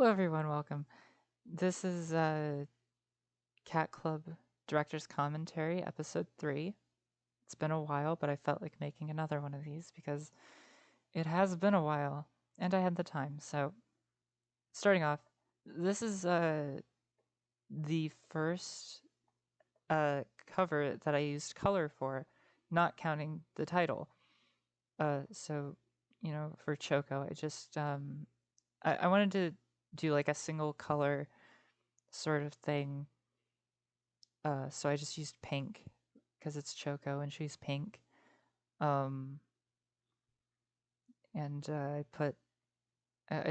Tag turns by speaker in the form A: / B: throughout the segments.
A: Hello, everyone. Welcome. This is Cat Club Director's Commentary, Episode 3. It's been a while, but I felt like making another one of these because it has been a while, and I had the time. So, starting off, this is the first cover that I used color for, not counting the title. So, for Choco, I just I wanted to do like a single color sort of thing. So I just used pink because it's Choco and she's pink. And I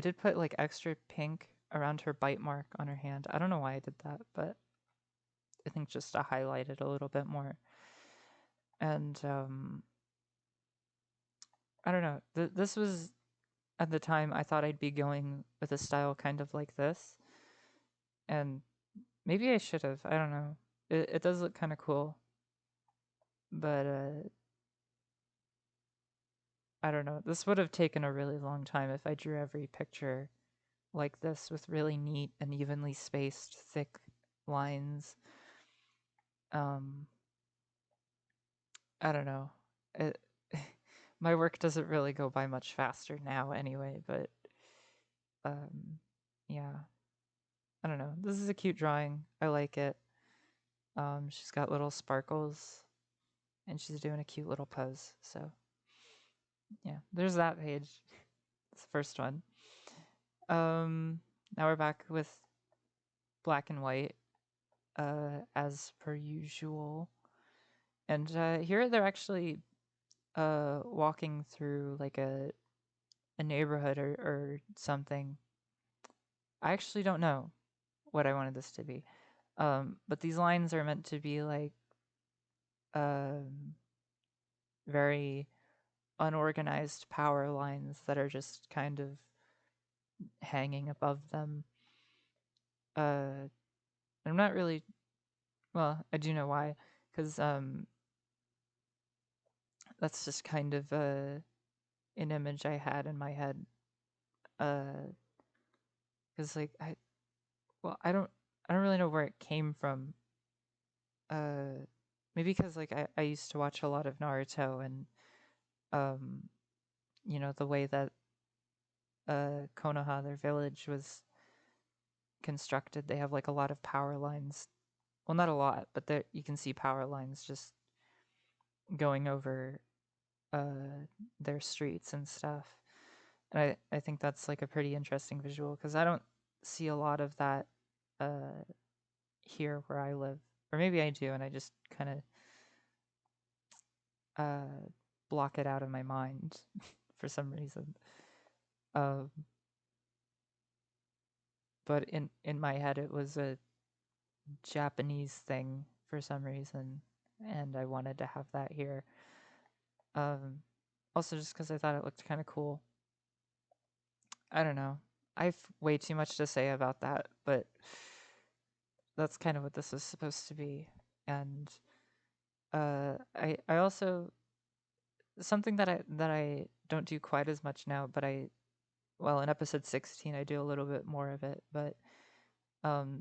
A: did put like extra pink around her bite mark on her hand. I don't know why I did that, but I think just to highlight it a little bit more. And I don't know. This was at the time I thought I'd be going with a style kind of like this, and maybe I should have. I don't know. It does look kind of cool, but I don't know. This would have taken a really long time if I drew every picture like this with really neat and evenly spaced thick lines. I don't know. It, my work doesn't really go by much faster now anyway, but yeah. I don't know. This is a cute drawing. I like it. She's got little sparkles and she's doing a cute little pose. So yeah, there's that page. It's the first one. Now we're back with black and white, as per usual. And here they're actually walking through like a neighborhood or something. I actually don't know what I wanted this to be. But these lines are meant to be like very unorganized power lines that are just kind of hanging above them. I'm not really, well, I do know why, because that's just kind of an image I had in my head. Because like I don't really know where it came from. Maybe because like I used to watch a lot of Naruto, and the way that Konoha, their village, was constructed, they have like a lot of power lines. Well, not a lot, but there you can see power lines just going over their streets and stuff. And I think that's like a pretty interesting visual because I don't see a lot of that here where I live. Or maybe I do, and I just kind of block it out of my mind for some reason. But in my head, it was a Japanese thing for some reason, and I wanted to have that here. Also, just because I thought it looked kind of cool. I don't know. I've way too much to say about that, but that's kind of what this is supposed to be. And I also, something that I don't do quite as much now, but well, in episode 16 I do a little bit more of it, but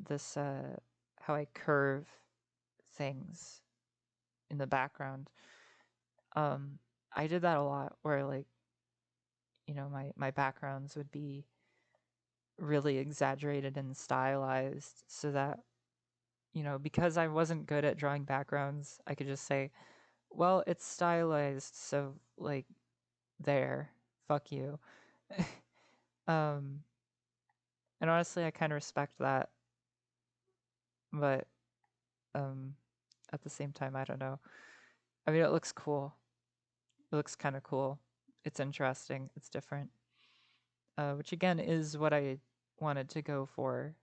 A: this how I curve things in the background. I did that a lot where like my backgrounds would be really exaggerated and stylized so that because I wasn't good at drawing backgrounds, I could just say, well, it's stylized, so like there, fuck you. um and honestly I kind of respect that, but at the same time, I don't know. I mean, it looks cool. It looks kind of cool. It's interesting. It's different. Which again is what I wanted to go for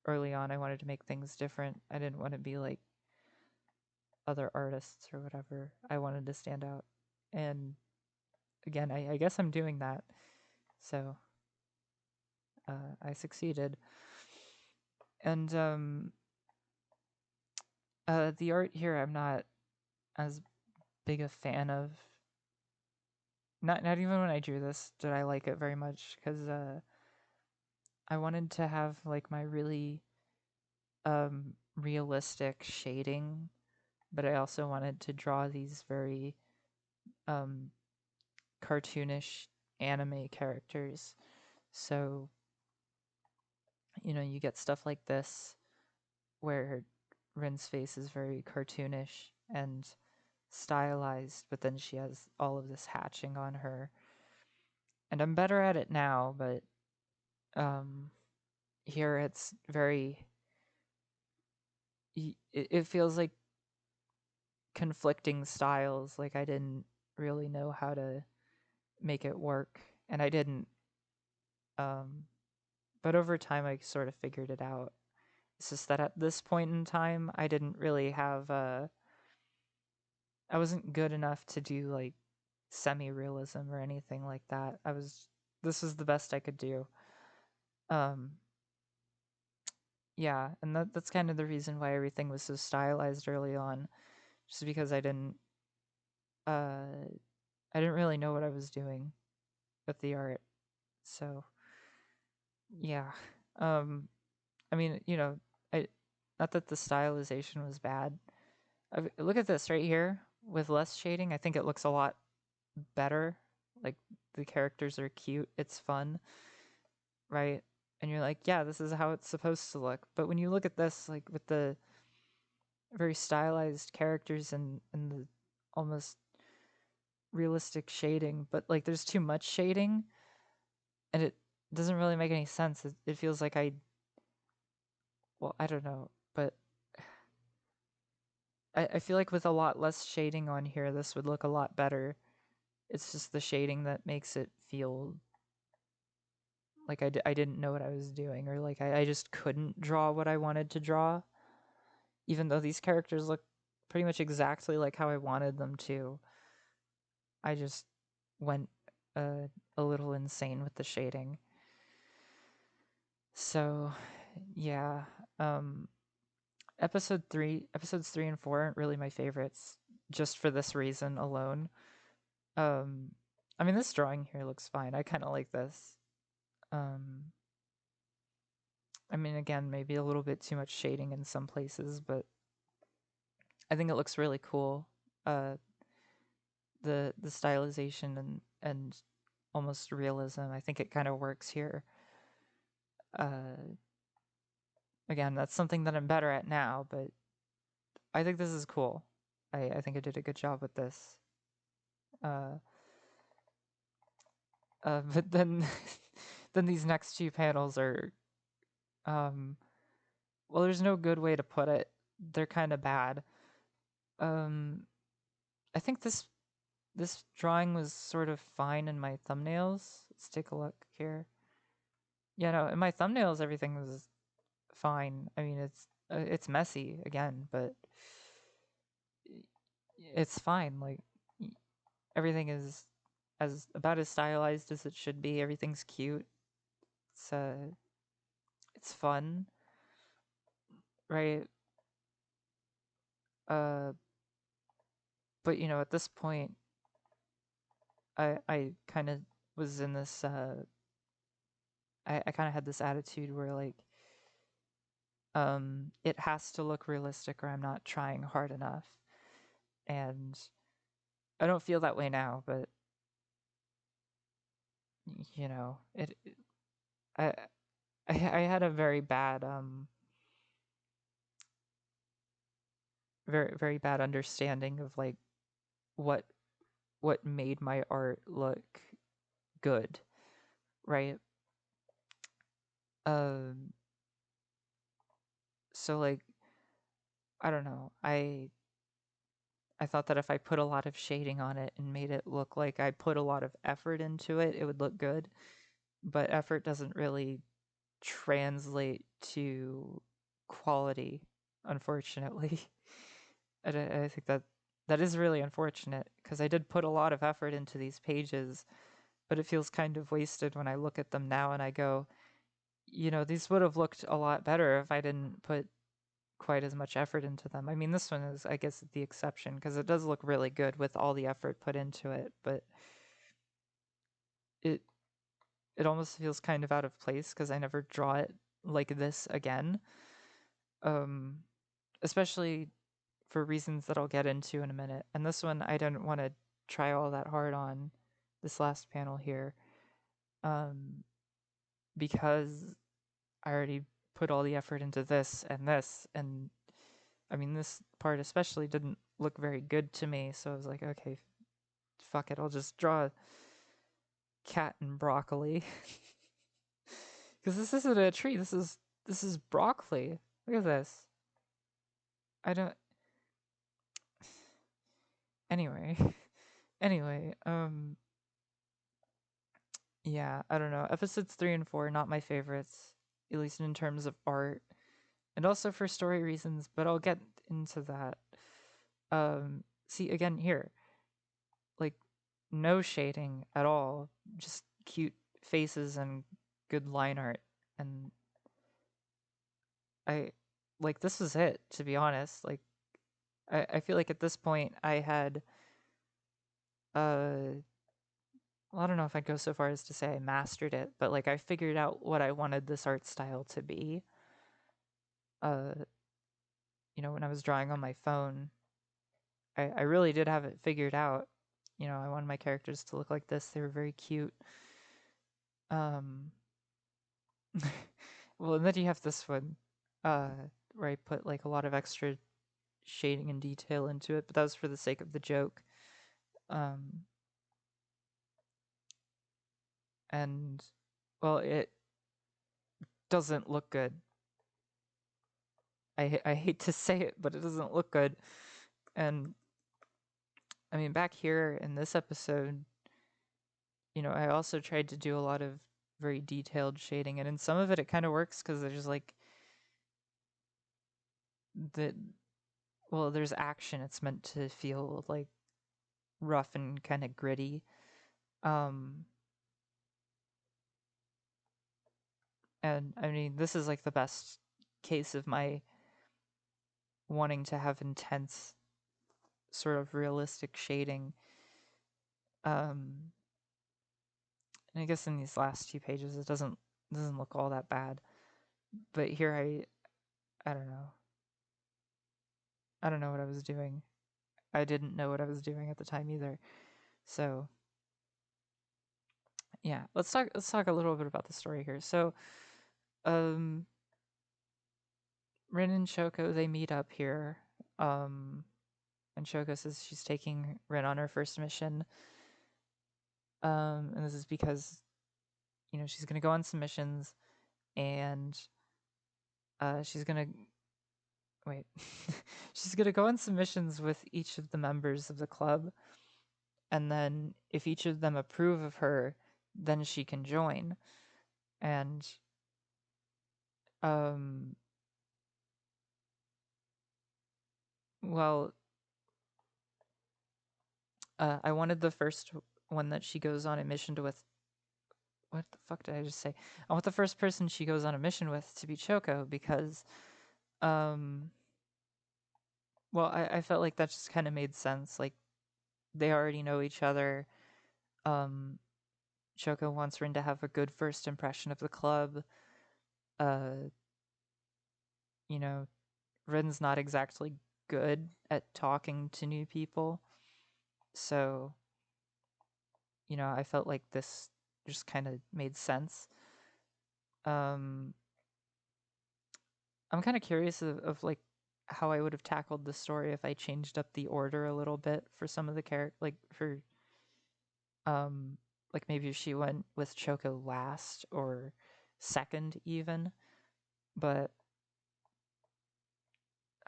A: early on. I wanted to make things different. I didn't want to be like other artists or whatever. I wanted to stand out. And again, I guess I'm doing that. So I succeeded. And the art here, I'm not as big a fan of. Not even when I drew this did I like it very much, because I wanted to have like my really realistic shading, but I also wanted to draw these very um cartoonish anime characters. So, you get stuff like this where Rin's face is very cartoonish and stylized, but then she has all of this hatching on her. And I'm better at it now, but um, here it's very. It feels like conflicting styles. Like I didn't really know how to make it work, and I didn't. Um, but over time, I sort of figured it out. It's just that at this point in time, I didn't really have. I wasn't good enough to do like semi-realism or anything like that. This was the best I could do. Um yeah, and that's kind of the reason why everything was so stylized early on, just because uh I didn't really know what I was doing with the art. So, yeah. Um I mean, I not that the stylization was bad. Look at this right here with less shading. I think it looks a lot better. Like the characters are cute. It's fun, right? And you're like, yeah, this is how it's supposed to look. But when you look at this, like with the very stylized characters and the almost realistic shading, but like there's too much shading and it doesn't really make any sense. It feels like well, I don't know, but I feel like with a lot less shading on here, this would look a lot better. It's just the shading that makes it feel like I didn't know what I was doing, or like I just couldn't draw what I wanted to draw, even though these characters look pretty much exactly like how I wanted them to. I just went a little insane with the shading. So, yeah. Um, episodes 3 and 4 aren't really my favorites, just for this reason alone. Um, I mean, this drawing here looks fine. I kind of like this. Um, I mean, again, maybe a little bit too much shading in some places, but I think it looks really cool. Uh, the stylization and almost realism. I think it kind of works here. Uh, Again, that's something that I'm better at now, but I think this is cool. I think I did a good job with this. Uh, but then then these next two panels are well, there's no good way to put it. They're kind of bad. Um, I think this drawing was sort of fine in my thumbnails. Let's take a look here. Yeah, no, in my thumbnails everything was fine. I mean, it's messy again, but it's fine. Like everything is as about as stylized as it should be. Everything's cute. It's fun, right? Uh, but at this point, I kind of was in this. I kind of had this attitude where like, it has to look realistic, or I'm not trying hard enough, and I don't feel that way now. But it. I I had a very bad very bad understanding of like what what made my art look good, right? Um so like I don't know. I thought that if I put a lot of shading on it and made it look like I put a lot of effort into it, it would look good. But effort doesn't really translate to quality, unfortunately. I think that is really unfortunate because I did put a lot of effort into these pages, but it feels kind of wasted when I look at them now and I go, these would have looked a lot better if I didn't put quite as much effort into them. I mean, this one is, I guess, the exception because it does look really good with all the effort put into it, but it it almost feels kind of out of place because I never draw it like this again. Um, Especially for reasons that I'll get into in a minute. And this one I didn't want to try all that hard on, this last panel here, because I already put all the effort into this, and I mean, this part especially didn't look very good to me, so I was like, okay, fuck it, I'll just draw a cat and broccoli. Because this isn't a tree, this is broccoli. Look at this. I don't. Anyway, anyway, yeah, I don't know. Episodes 3 and 4 not my favorites, at least in terms of art, and also for story reasons. But I'll get into that. See again here, like no shading at all, just cute faces and good line art, and I like this was it, to be honest. Like I feel like at this point I had well, I don't know if I'd go so far as to say I mastered it, but like I figured out what I wanted this art style to be. Uh, when I was drawing on my phone, I really did have it figured out. I wanted my characters to look like this. They were very cute. Um, well, and then you have this one, uh, where I put like a lot of extra shading and detail into it, but that was for the sake of the joke. Um, and well, it doesn't look good. I hate to say it, but it doesn't look good. And I mean, back here in this episode, I also tried to do a lot of very detailed shading, and in some of it, it kind of works because there's like the there's action. It's meant to feel like rough and kind of gritty. Um, and I mean, this is like the best case of my wanting to have intense, sort of realistic shading. And I guess in these last two pages, it doesn't look all that bad. But here, I don't know. I don't know what I was doing. I didn't know what I was doing at the time either. So yeah, let's talk a little bit about the story here. So um Rin and Shoko, they meet up here. And Shoko says she's taking Rin on her first mission. And this is because, she's gonna go on some missions, and she's gonna wait. She's gonna go on some missions with each of the members of the club, and then if each of them approve of her, then she can join. And um well, I wanted the first one that she goes on a mission to with. What the fuck did I just say? I want the first person she goes on a mission with to be Choco because, um, well, I felt like that just kind of made sense. Like they already know each other. Um, Choco wants Rin to have a good first impression of the club. Uh, you know, Rin's not exactly good at talking to new people, so I felt like this just kind of made sense. Um, I'm kind of curious of like how I would have tackled the story if I changed up the order a little bit for some of the character, like for like maybe if she went with Choco last or second even, but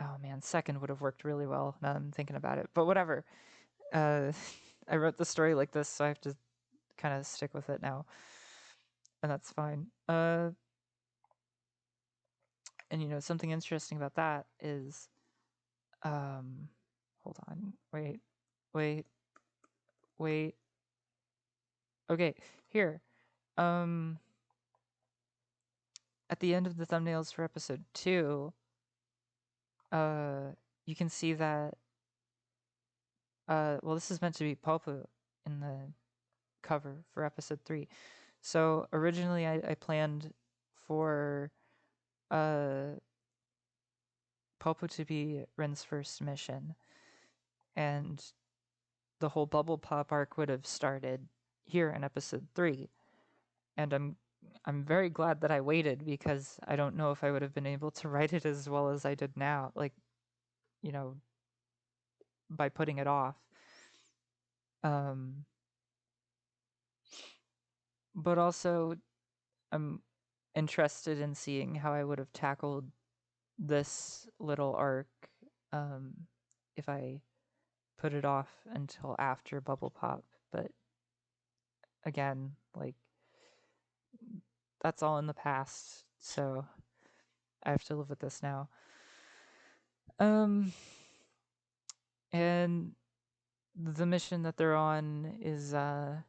A: oh man, second would have worked really well now that I'm thinking about it. But whatever. Uh, I wrote the story like this, so I have to kind of stick with it now, and that's fine. And something interesting about that is, hold on, wait, wait. Okay, here. Um, at the end of the thumbnails for episode 2, uh, you can see that, well, this is meant to be Popu in the cover for episode 3. So originally I planned for Popo to be Rin's first mission, and the whole bubble pop arc would have started here in episode 3. And I'm very glad that I waited, because I don't know if I would have been able to write it as well as I did now, like, you know, by putting it off. But also I'm interested in seeing how I would have tackled this little arc if I put it off until after Bubble Pop. But again, like, that's all in the past, so I have to live with this now. And the mission that they're on is they're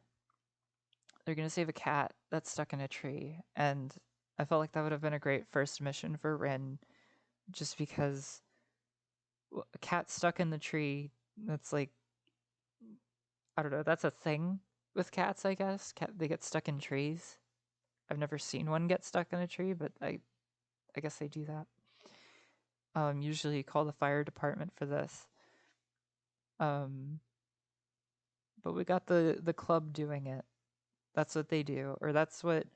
A: gonna save a cat that's stuck in a tree, and I felt like that would have been a great first mission for Rin, just because a cat stuck in the tree, that's like, I don't know, that's a thing with cats, I guess. They get stuck in trees. I've never seen one get stuck in a tree, but I guess they do that. Usually you call the fire department for this. But we got the club doing it. That's what they do, or that's what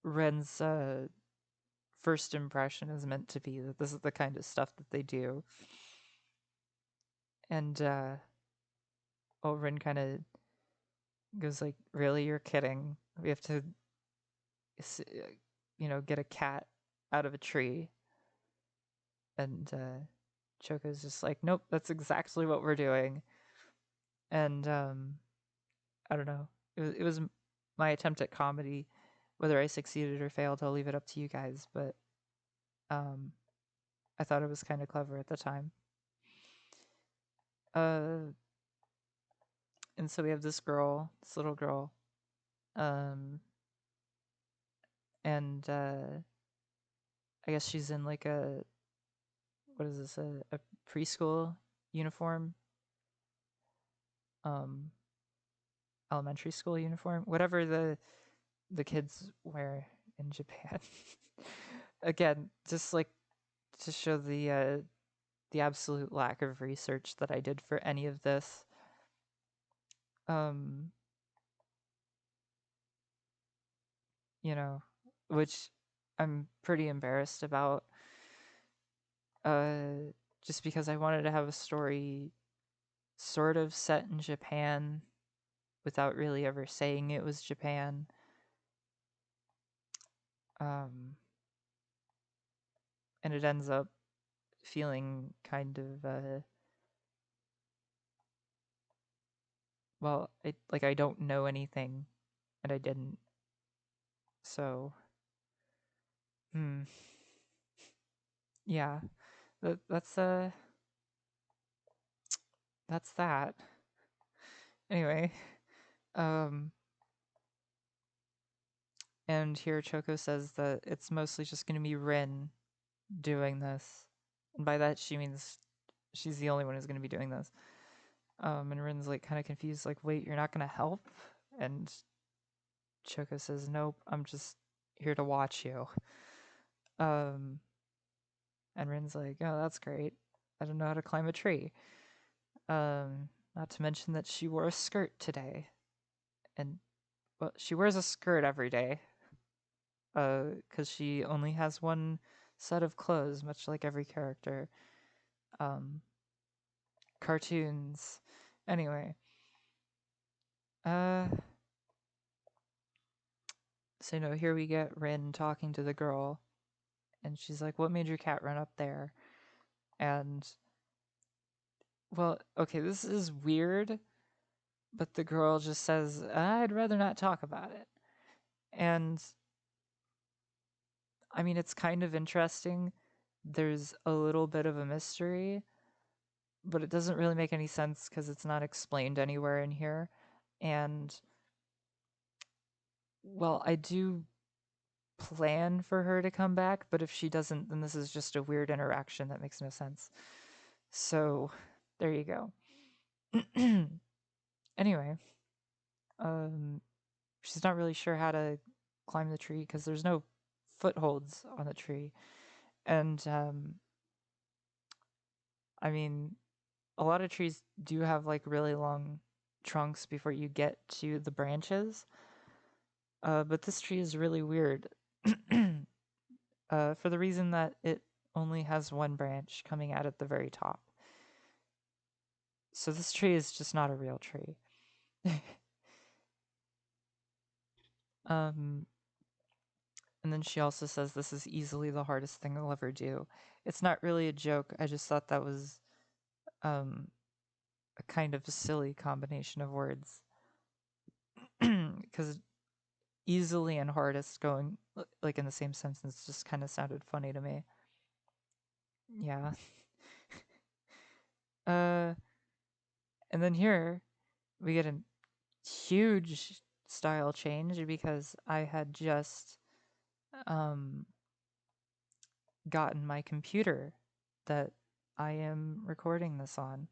A: Ren's first impression is meant to be, that this is the kind of stuff that they do. And Ren kind of goes like, really, you're kidding? We have to, get a cat out of a tree. And Choco's just like, nope, that's exactly what we're doing. And I don't know. It was my attempt at comedy. Whether I succeeded or failed, I'll leave it up to you guys. But I thought it was kind of clever at the time. And so we have this little girl, and I guess she's in like what is this, a preschool uniform, elementary school uniform, whatever the kids wear in Japan. Again, just like to show the absolute lack of research that I did for any of this. Which I'm pretty embarrassed about. Just because I wanted to have a story sort of set in Japan without really ever saying it was Japan. And it ends up feeling kind of well, I don't know anything, and I didn't. So, yeah, that's that. Anyway, and here Choco says that it's mostly just going to be Rin doing this, and by that she means she's the only one who's going to be doing this. And Rin's like kind of confused, like, wait, you're not going to help? And Choco says, nope, I'm just here to watch you. And Rin's like, oh, that's great. I don't know how to climb a tree. Not to mention that she wore a skirt today. And, well, she wears a skirt every day. Because she only has one set of clothes, much like every character. Cartoons. Anyway. So, here we get Rin talking to the girl, and she's like, what made your cat run up there? And, well, okay, this is weird, but the girl just says, I'd rather not talk about it. And, I mean, it's kind of interesting. There's a little bit of a mystery, but it doesn't really make any sense because it's not explained anywhere in here. And, well, I do plan for her to come back, but if she doesn't, then this is just a weird interaction that makes no sense. So, there you go. Anyway, she's not really sure how to climb the tree because there's no footholds on the tree. And I mean, a lot of trees do have like really long trunks before you get to the branches. But this tree is really weird for the reason that it only has one branch coming out at the very top. So this tree is just not a real tree. And then she also says this is easily the hardest thing I'll ever do. It's not really a joke. I just thought that was a kind of silly combination of words. Because easily and hardest going like in the same sentence just kind of sounded funny to me. Yeah. And then here we get a huge style change because I had just gotten my computer that I am recording this on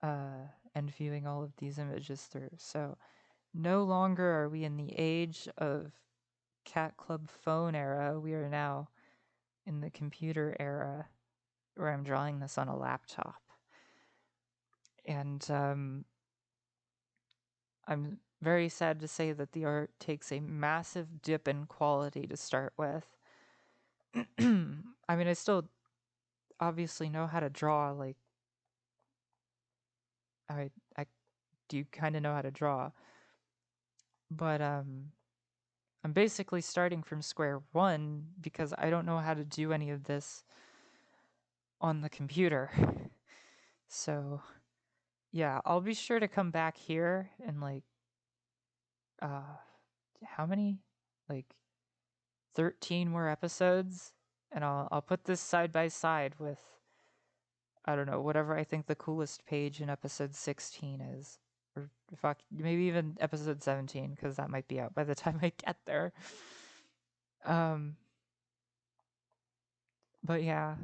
A: and viewing all of these images through. So no longer are we in the age of Cat Club phone era. We are now in the computer era where I'm drawing this on a laptop. And I'm very sad to say that the art takes a massive dip in quality to start with. I mean, I still obviously know how to draw. Like, I do kind of know how to draw, but I'm basically starting from square one because I don't know how to do any of this on the computer. So, yeah, I'll be sure to come back here and like, how many? Like 13 more episodes, and I'll put this side by side with, I don't know, whatever I think the coolest page in episode 16 is. Or fuck, maybe even episode 17, because that might be out by the time I get there. But yeah,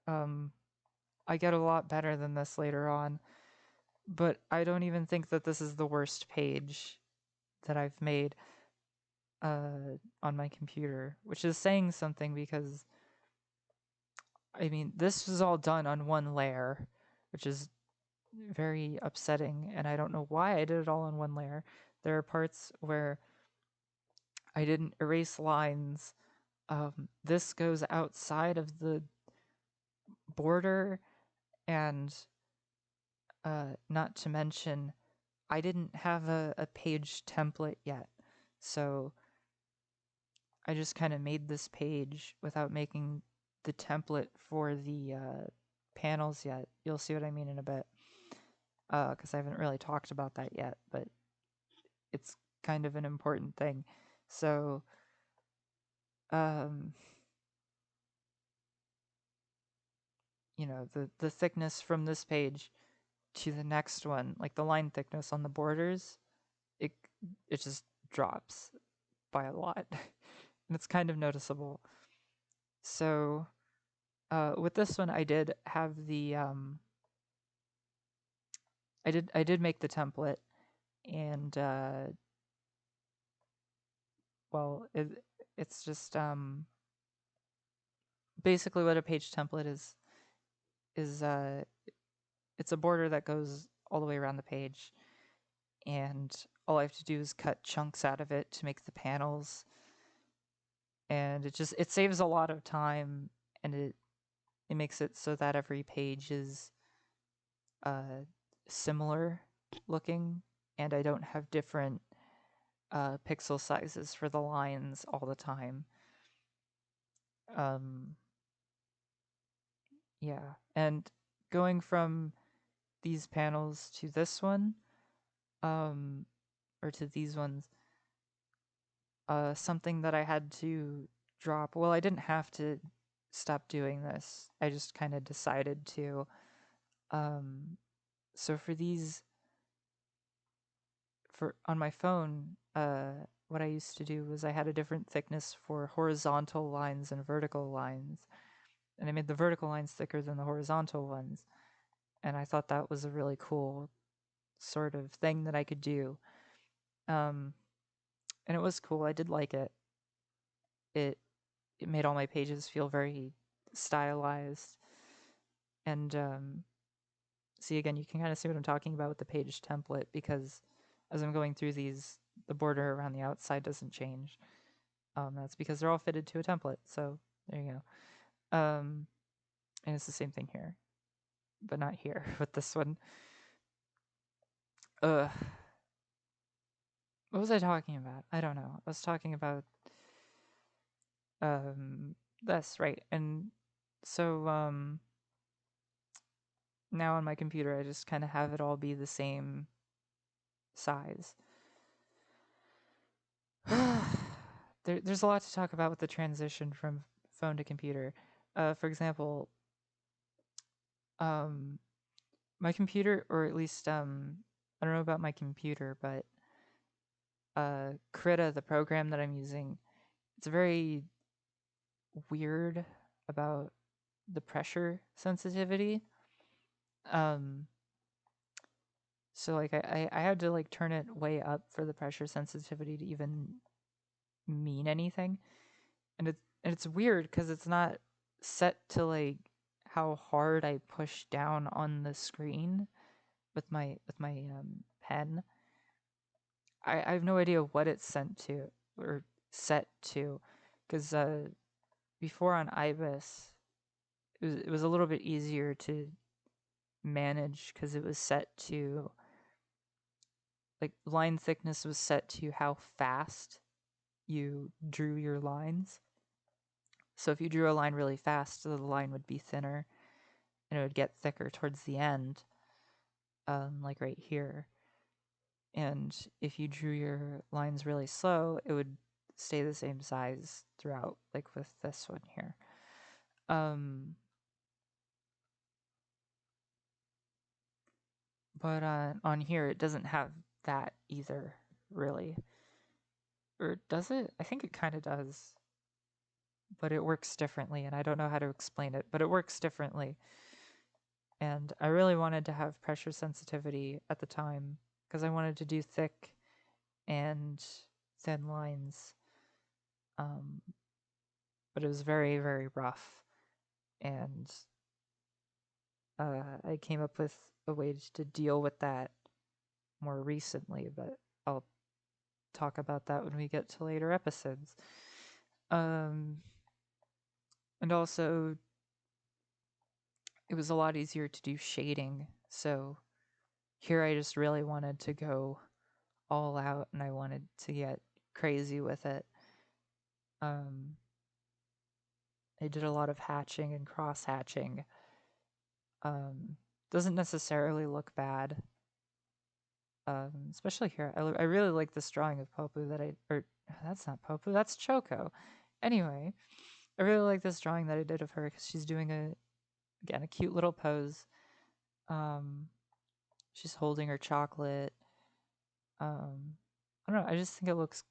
A: I get a lot better than this later on, but I don't even think that this is the worst page that I've made on my computer, which is saying something because I mean, this was all done on one layer, which is very upsetting, and I don't know why I did it all on one layer. There are parts where I didn't erase lines. This goes outside of the border, and not to mention, I didn't have a page template yet, so I just kind of made this page without making the template for the panels yet. You'll see what I mean in a bit, because I haven't really talked about that yet, but it's kind of an important thing. So, you know, the thickness from this page to the next one, like the line thickness on the borders, it just drops by a lot, and it's kind of noticeable. So, with this one, I did have the I did make the template, and well, it's just basically what a page template is it's a border that goes all the way around the page, and all I have to do is cut chunks out of it to make the panels, and it saves a lot of time, and it makes it so that every page is similar looking, and I don't have different pixel sizes for the lines all the time. Yeah, and going from these panels to this one, or to these ones, something that I had to drop. Well, I didn't have to stop doing this. I just kind of decided to. So for these, for on my phone, what I used to do was I had a different thickness for horizontal lines and vertical lines, and I made the vertical lines thicker than the horizontal ones, and I thought that was a really cool sort of thing that I could do. And And it was cool. I did like it. It it made all my pages feel very stylized. And see, again, you can kind of see what I'm talking about with the page template, because as I'm going through these, the border around the outside doesn't change. That's because they're all fitted to a template. So there you go. And it's the same thing here, but not here with this one. What was I talking about? I don't know. I was talking about this, right? And so now on my computer, I just kind of have it all be the same size. There's a lot to talk about with the transition from phone to computer. For example, my computer, or at least I don't know about my computer, but Krita, the program that I'm using, it's very weird about the pressure sensitivity. So like I had to like turn it way up for the pressure sensitivity to even mean anything. And it's weird because it's not set to like how hard I push down on the screen with my pen. I have no idea what it's sent to or set to, because before on IBIS it was a little bit easier to manage because it was set to, like, line thickness was set to how fast you drew your lines. So if you drew a line really fast, the line would be thinner and it would get thicker towards the end, like right here. And if you drew your lines really slow, it would stay the same size throughout, like with this one here. But on here, it doesn't have that either, really. Or does it? I think it kind of does. But it works differently, and I don't know how to explain it, but it works differently. And I really wanted to have pressure sensitivity at the time because I wanted to do thick and thin lines. But it was very, very rough. And I came up with a way to deal with that more recently, but I'll talk about that when we get to later episodes. And also, it was a lot easier to do shading. So here I just really wanted to go all out and I wanted to get crazy with it. I did a lot of hatching and cross hatching. Doesn't necessarily look bad. Especially here. I really like this drawing of Popu that's not Popu, that's Choco. Anyway, I really like this drawing that I did of her because she's doing a cute little pose. She's holding her chocolate. I don't know, I just think it looks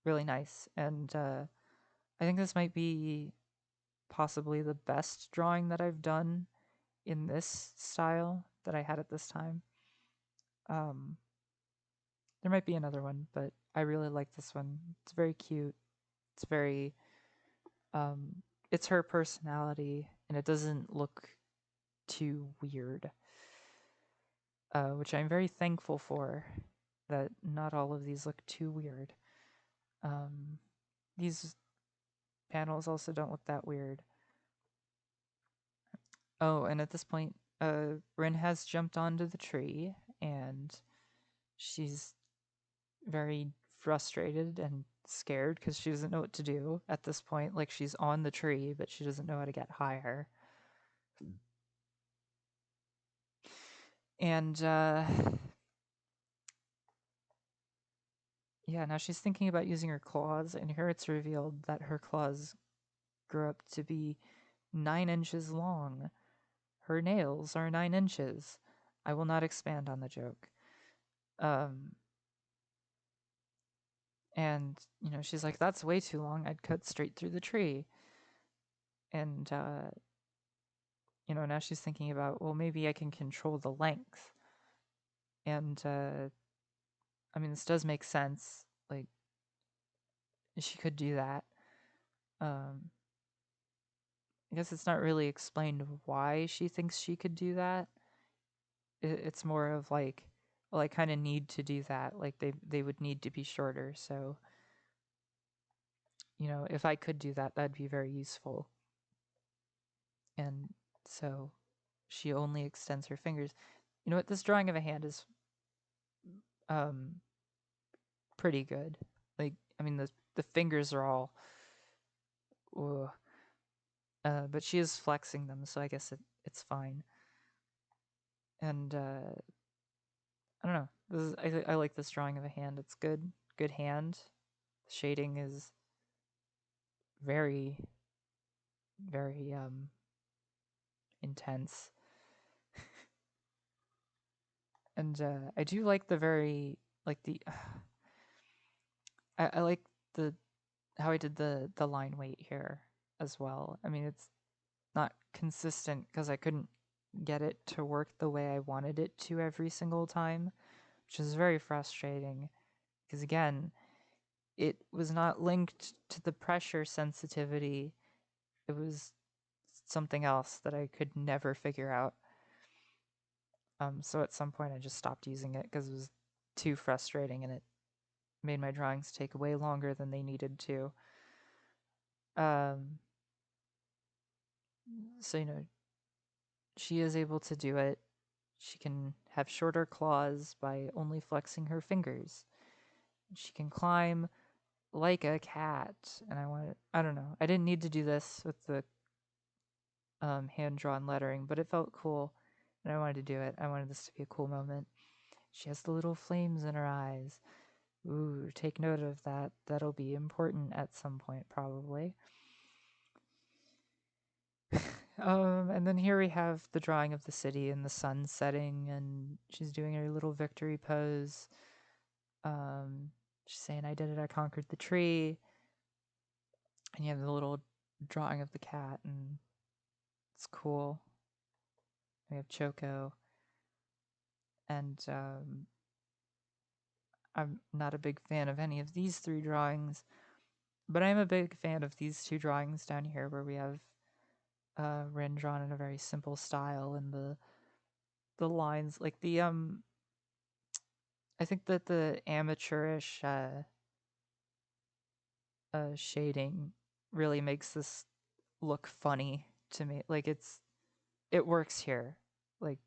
A: really nice. And I think this might be possibly the best drawing that I've done in this style that I had at this time. There might be another one, but I really like this one. It's very cute. It's very, it's her personality, and it doesn't look too weird, which I'm very thankful for, that not all of these look too weird. These panels also don't look that weird. Oh, and at this point, Rin has jumped onto the tree, and she's very frustrated and scared because she doesn't know what to do at this point. Like, she's on the tree, but she doesn't know how to get higher. And yeah, now she's thinking about using her claws, and here it's revealed that her claws grew up to be 9 inches long. Her nails are 9 inches. I will not expand on the joke. And, she's like, that's way too long. I'd cut straight through the tree. And, now she's thinking about, well, maybe I can control the length. And, I mean, this does make sense. Like, she could do that. I guess it's not really explained why she thinks she could do that. It's more of like, well, I kind of need to do that. Like they would need to be shorter. So, if I could do that, that'd be very useful. And so she only extends her fingers. You know what? This drawing of a hand is um pretty good. Like, I mean, the fingers are all, ugh. But she is flexing them, so I guess it's fine. And I don't know. I like this drawing of a hand. It's good hand. The shading is very, very intense. And I do like the very like the I like the how I did the line weight here as well. I mean, it's not consistent because I couldn't get it to work the way I wanted it to every single time, which is very frustrating because again, it was not linked to the pressure sensitivity. It was something else that I could never figure out. So at some point I just stopped using it because it was too frustrating and it made my drawings take way longer than they needed to. Um, so, she is able to do it. She can have shorter claws by only flexing her fingers. She can climb like a cat. And I don't know. I didn't need to do this with the hand-drawn lettering, but it felt cool. And I wanted to do it. I wanted this to be a cool moment. She has the little flames in her eyes. Ooh, take note of that. That'll be important at some point, probably. And then here we have the drawing of the city and the sun setting, and she's doing her little victory pose. She's saying, I did it, I conquered the tree. And you have the little drawing of the cat, and it's cool. We have Choco. And I'm not a big fan of any of these three drawings, but I'm a big fan of these two drawings down here where we have Rin drawn in a very simple style, and the lines, like I think that the amateurish shading really makes this look funny to me. Like it works here. Like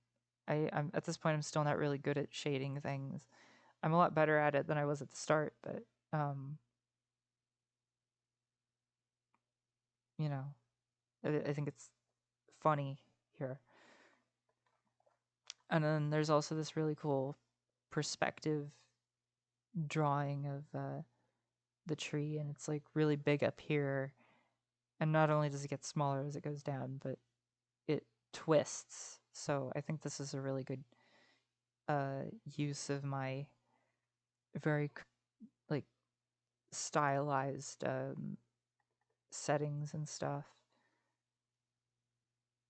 A: I'm at this point I'm still not really good at shading things. I'm a lot better at it than I was at the start, but you know, I think it's funny here. And then there's also this really cool perspective drawing of the tree, and it's like really big up here. And not only does it get smaller as it goes down, but it twists. So I think this is a really good use of my very like stylized settings and stuff,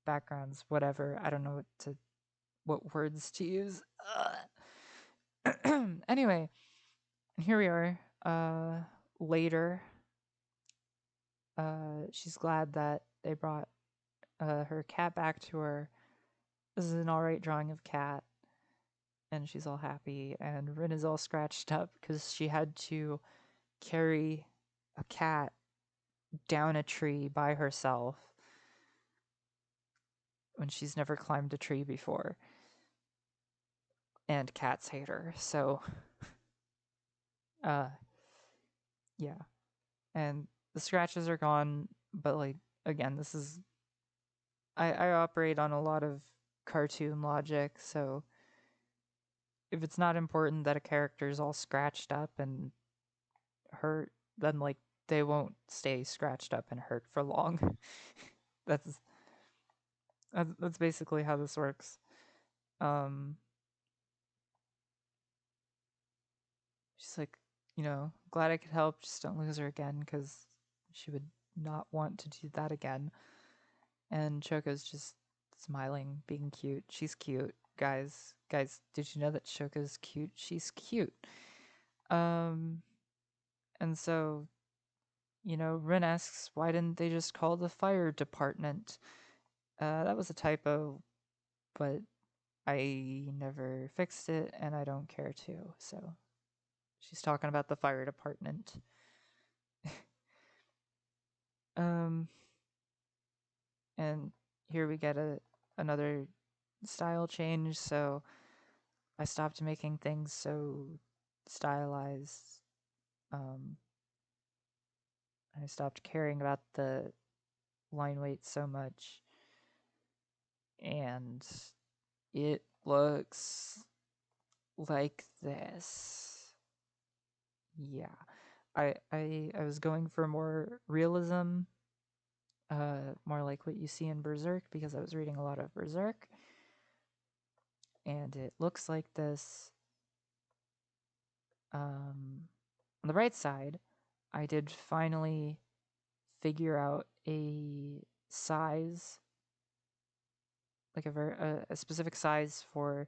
A: backgrounds, whatever. I don't know what words to use. Anyway, here we are. Later, she's glad that they brought her cat back to her. This is an alright drawing of cat, and she's all happy. And Rin is all scratched up because she had to carry a cat down a tree by herself when she's never climbed a tree before. And cats hate her, so yeah. And the scratches are gone, but like again, this is I operate on a lot of cartoon logic, so if it's not important that a character is all scratched up and hurt, then like they won't stay scratched up and hurt for long. that's that's basically how this works. She's like, glad I could help. Just don't lose her again, because she would not want to do that again. And Choco's just smiling, being cute. She's cute, guys. Guys, did you know that Choco's cute? She's cute. And so Rin asks, why didn't they just call the fire department? That was a typo, but I never fixed it, and I don't care to. So she's talking about the fire department. And here we get another style change. So I stopped making things so stylized. I stopped caring about the line weight so much, and it looks like this. Yeah, I was going for more realism, more like what you see in Berserk, because I was reading a lot of Berserk, and it looks like this. On the right side, I did finally figure out a size, like a specific size for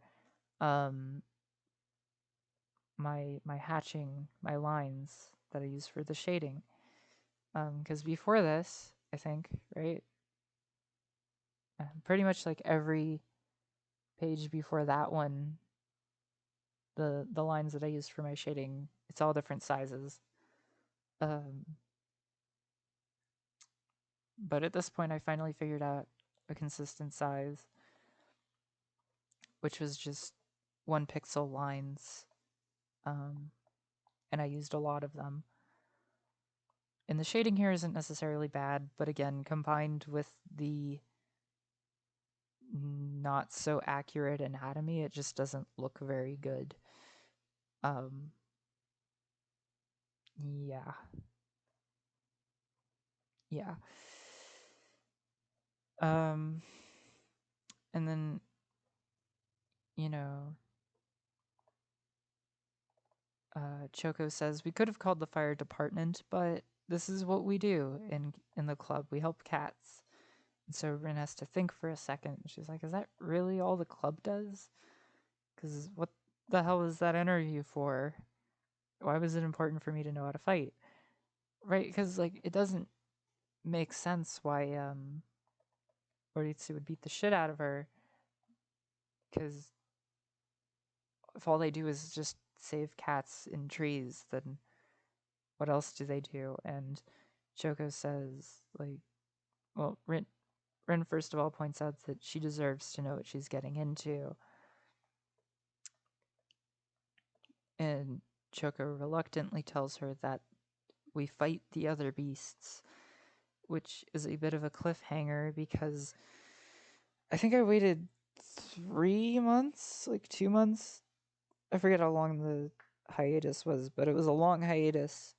A: my hatching, my lines that I use for the shading. Because before this, I think, right, pretty much like every page before that one, the lines that I used for my shading, it's all different sizes. But at this point, I finally figured out a consistent size, which was just 1 pixel lines, and I used a lot of them. And the shading here isn't necessarily bad, but again, combined with the not so accurate anatomy, it just doesn't look very good. Yeah. Yeah. And then, Choco says, we could have called the fire department, but this is what we do in the club. We help cats. And so Rin has to think for a second. She's like, is that really all the club does? Because what the hell was that interview for? Why was it important for me to know how to fight? Right? Because, like, it doesn't make sense why Oritsu would beat the shit out of her. Because if all they do is just save cats in trees, then what else do they do? And Choco says, like, well, Rin first of all points out that she deserves to know what she's getting into. And Choco reluctantly tells her that we fight the other beasts, which is a bit of a cliffhanger because I think I waited 3 months, like 2 months. I forget how long the hiatus was, but it was a long hiatus.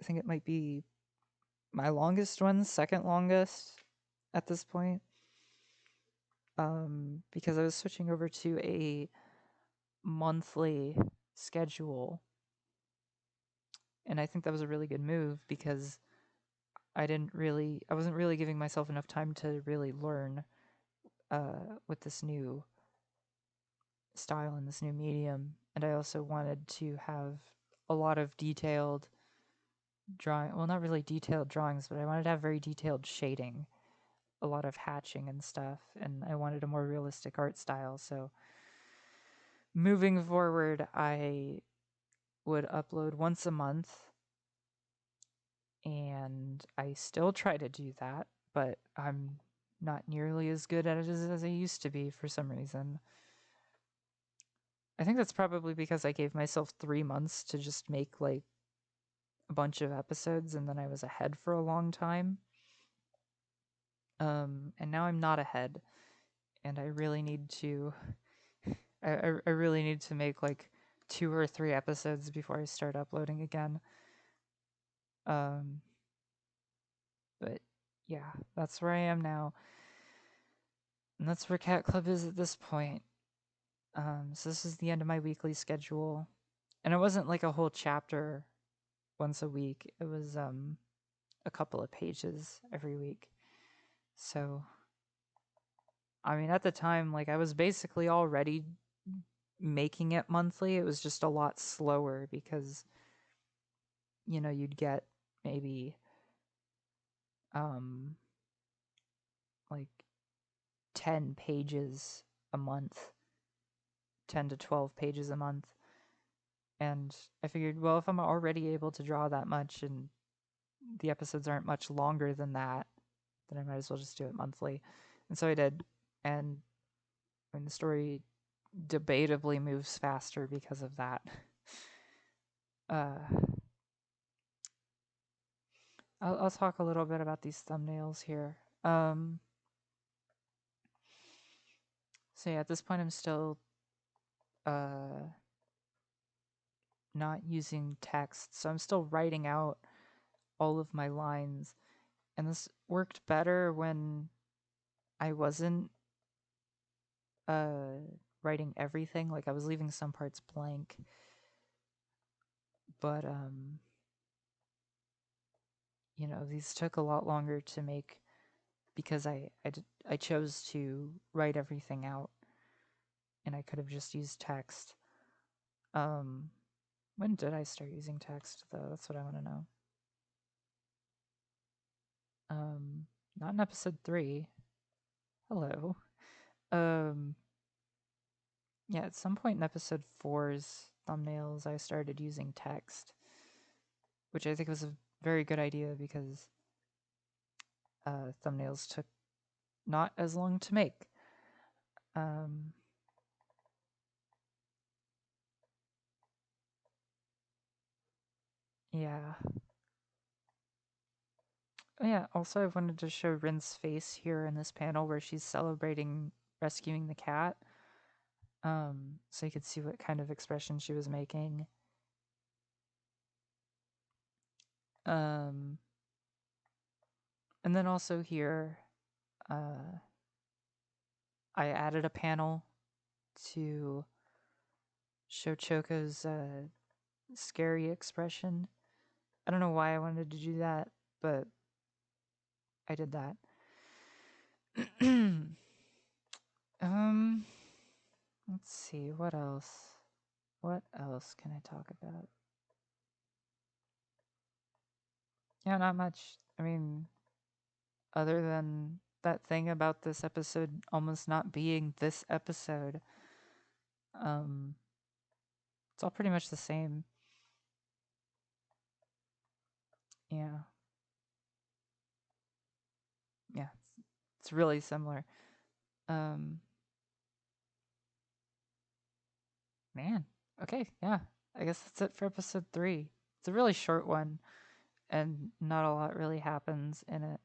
A: I think it might be my longest one, second longest at this point. Because I was switching over to a monthly schedule. And I think that was a really good move because I wasn't really giving myself enough time to really learn with this new style and this new medium. And I also wanted to have a lot of detailed drawing, well, not really detailed drawings, but I wanted to have very detailed shading, a lot of hatching and stuff, and I wanted a more realistic art style. So moving forward, I would upload once a month, and I still try to do that, but I'm not nearly as good at it as I used to be for some reason. I think that's probably because I gave myself 3 months to just make like a bunch of episodes, and then I was ahead for a long time. And now I'm not ahead, and I really need to. I really need to make like 2 or 3 episodes before I start uploading again. But yeah, that's where I am now, and that's where Cat Club is at this point. So this is the end of my weekly schedule, and it wasn't like a whole chapter once a week. It was a couple of pages every week. So, I mean, at the time, like, I was basically already making it monthly. It was just a lot slower because, you'd get maybe like 10 pages a month, 10 to 12 pages a month. And I figured, well, if I'm already able to draw that much and the episodes aren't much longer than that, then I might as well just do it monthly. And so I did. And I mean, the story debatably moves faster because of that. I'll talk a little bit about these thumbnails here. So yeah, at this point I'm still not using text, so I'm still writing out all of my lines, and this worked better when I wasn't writing everything. Like I was leaving some parts blank, but you know, these took a lot longer to make because I chose to write everything out, and I could have just used text. When did I start using text though? That's what I want to know. Not in episode 3. Hello. Yeah, at some point in episode 4's thumbnails, I started using text, which I think was a very good idea because thumbnails took not as long to make. Yeah. Oh, yeah, also I wanted to show Rin's face here in this panel where she's celebrating rescuing the cat. So you could see what kind of expression she was making. And then also here, I added a panel to show Choco's scary expression. I don't know why I wanted to do that, but I did that. Let's see, what else? What else can I talk about? Yeah, not much. I mean, other than that thing about this episode almost not being this episode, it's all pretty much the same. Yeah. Yeah, it's really similar. Man, okay, yeah. I guess that's it for episode 3. It's a really short one, and not a lot really happens in it.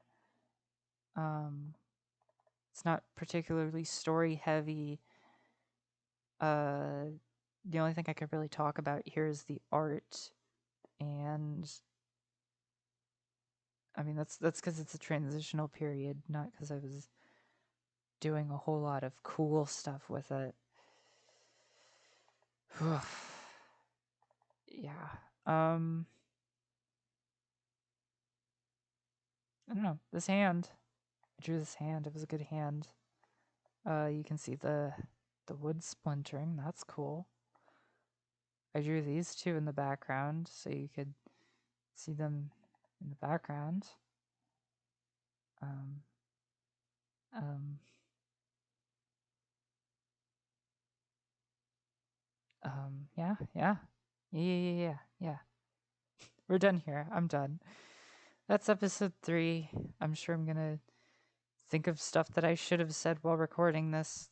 A: It's not particularly story heavy. The only thing I could really talk about here is the art, and I mean that's because it's a transitional period, not because I was doing a whole lot of cool stuff with it. Yeah. I don't know. This hand. I drew this hand. It was a good hand. You can see the wood splintering. That's cool. I drew these two in the background so you could see them in the background. Yeah. We're done here. I'm done. That's episode 3. I'm sure I'm gonna think of stuff that I should have said while recording this,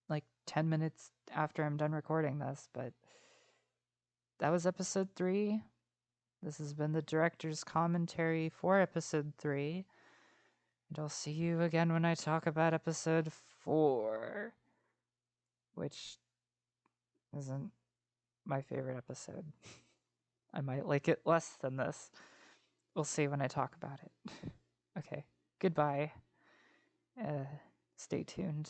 A: like 10 minutes after I'm done recording this, but that was episode 3. This has been the director's commentary for episode 3. And I'll see you again when I talk about episode 4, which isn't my favorite episode. I might like it less than this. We'll see when I talk about it. Okay, goodbye. Stay tuned.